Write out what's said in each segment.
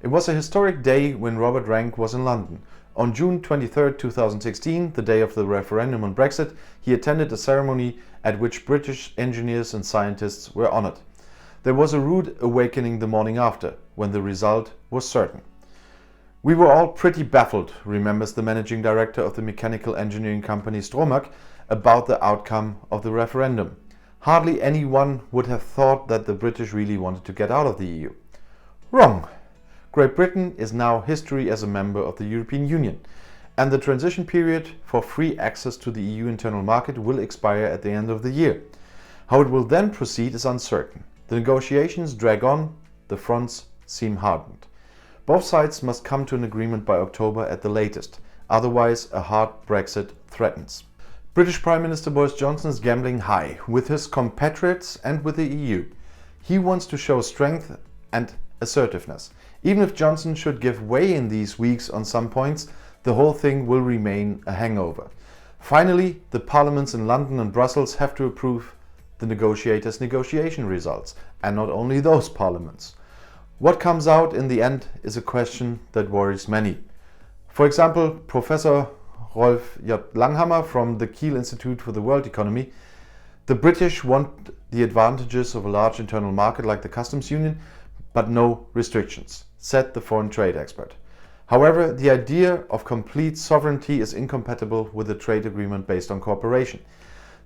It was a historic day when Robert Rank was in London. On June 23, 2016, the day of the referendum on Brexit, he attended a ceremony at which British engineers and scientists were honoured. There was a rude awakening the morning after, when the result was certain. We were all pretty baffled, remembers the managing director of the mechanical engineering company Stromak, about the outcome of the referendum. Hardly anyone would have thought that the British really wanted to get out of the EU. Wrong! Great Britain is now history as a member of the European Union, and the transition period for free access to the EU internal market will expire at the end of the year. How it will then proceed is uncertain. The negotiations drag on, the fronts seem hardened. Both sides must come to an agreement by October at the latest, otherwise a hard Brexit threatens. British Prime Minister Boris Johnson is gambling high with his compatriots and with the EU. He wants to show strength and assertiveness. Even if Johnson should give way in these weeks on some points, the whole thing will remain a hangover. Finally, the parliaments in London and Brussels have to approve the negotiators' negotiation results, and not only those parliaments. What comes out in the end is a question that worries many. For example, Professor Rolf J. Langhammer from the Kiel Institute for the World Economy: the British want the advantages of a large internal market like the customs union, but no restrictions, said the foreign trade expert. However, the idea of complete sovereignty is incompatible with a trade agreement based on cooperation.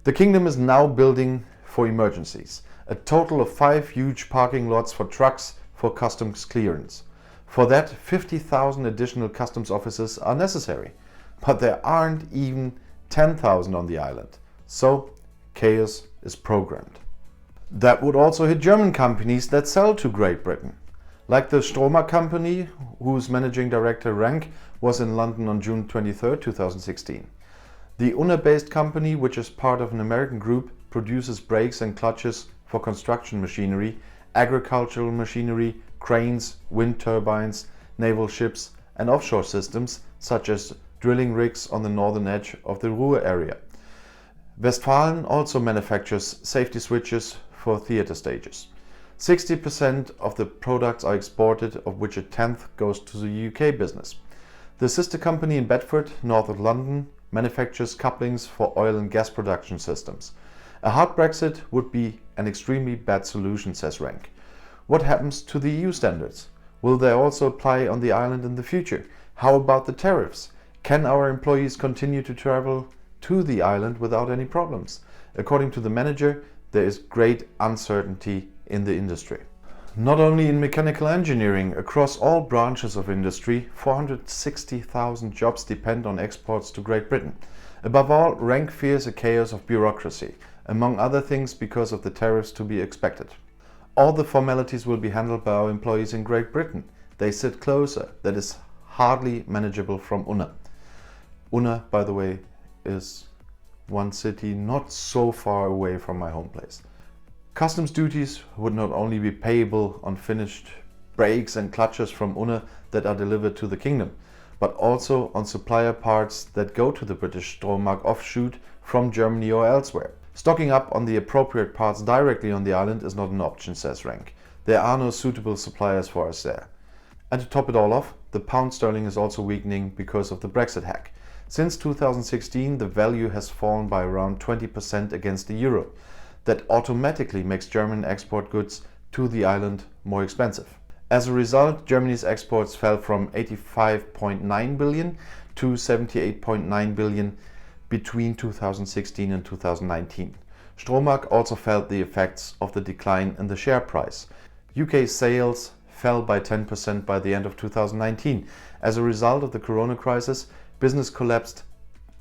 The kingdom is now building for emergencies, a total of 5 huge parking lots for trucks for customs clearance. For that, 50,000 additional customs officers are necessary, but there aren't even 10,000 on the island. So, chaos is programmed. That would also hit German companies that sell to Great Britain, like the Stromer company, whose managing director Rank was in London on June 23, 2016. The Unna-based company, which is part of an American group, produces brakes and clutches for construction machinery, agricultural machinery, cranes, wind turbines, naval ships, and offshore systems, such as drilling rigs on the northern edge of the Ruhr area. Westfalen also manufactures safety switches for theatre stages. 60% of the products are exported, of which a tenth goes to the UK business. The sister company in Bedford, north of London, manufactures couplings for oil and gas production systems. A hard Brexit would be an extremely bad solution, says Rank. What happens to the EU standards? Will they also apply on the island in the future? How about the tariffs? Can our employees continue to travel to the island without any problems? According to the manager, there is great uncertainty in the industry. Not only in mechanical engineering, across all branches of industry, 460,000 jobs depend on exports to Great Britain. Above all, Rank fears a chaos of bureaucracy, among other things because of the tariffs to be expected. All the formalities will be handled by our employees in Great Britain. They sit closer. That is hardly manageable from Unna. Unna, by the way, is one city not so far away from my home place. Customs duties would not only be payable on finished brakes and clutches from Unna that are delivered to the kingdom, but also on supplier parts that go to the British Stromark offshoot from Germany or elsewhere. Stocking up on the appropriate parts directly on the island is not an option, says Rank. There are no suitable suppliers for us there. And to top it all off, the pound sterling is also weakening because of the Brexit hack. Since 2016, the value has fallen by around 20% against the euro. That automatically makes German export goods to the island more expensive. As a result, Germany's exports fell from 85.9 billion to 78.9 billion between 2016 and 2019. Stromark also felt the effects of the decline in the share price. UK sales fell by 10% by the end of 2019. As a result of the corona crisis, business collapsed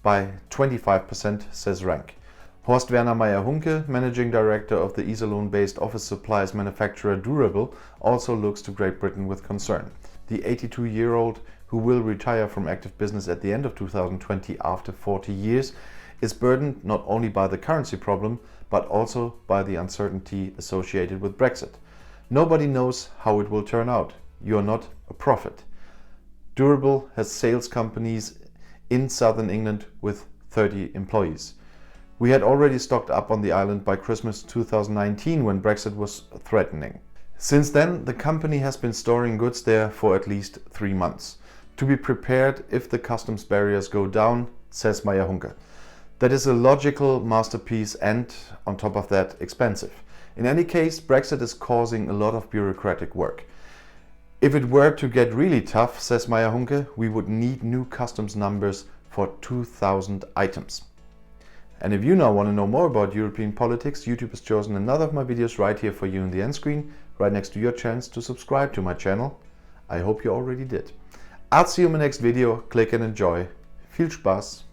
by 25%, says Rank. Horst Werner Meyer-Hunke, managing director of the Iserlohn-based office supplies manufacturer Durable, also looks to Great Britain with concern. The 82-year-old, who will retire from active business at the end of 2020 after 40 years, is burdened not only by the currency problem, but also by the uncertainty associated with Brexit. Nobody knows how it will turn out. You are not a prophet. Durable has sales companies in southern England with 30 employees. We had already stocked up on the island by Christmas 2019 when Brexit was threatening. Since then, the company has been storing goods there for at least 3 months, to be prepared if the customs barriers go down, says Meyer Hunke. That is a logical masterpiece and, on top of that, expensive. In any case, Brexit is causing a lot of bureaucratic work. If it were to get really tough, says Meyer Hunke, we would need new customs numbers for 2,000 items. And if you now want to know more about European politics, YouTube has chosen another of my videos right here for you in the end screen, right next to your chance to subscribe to my channel. I hope you already did. I'll see you in my next video. Click and enjoy. Viel Spaß!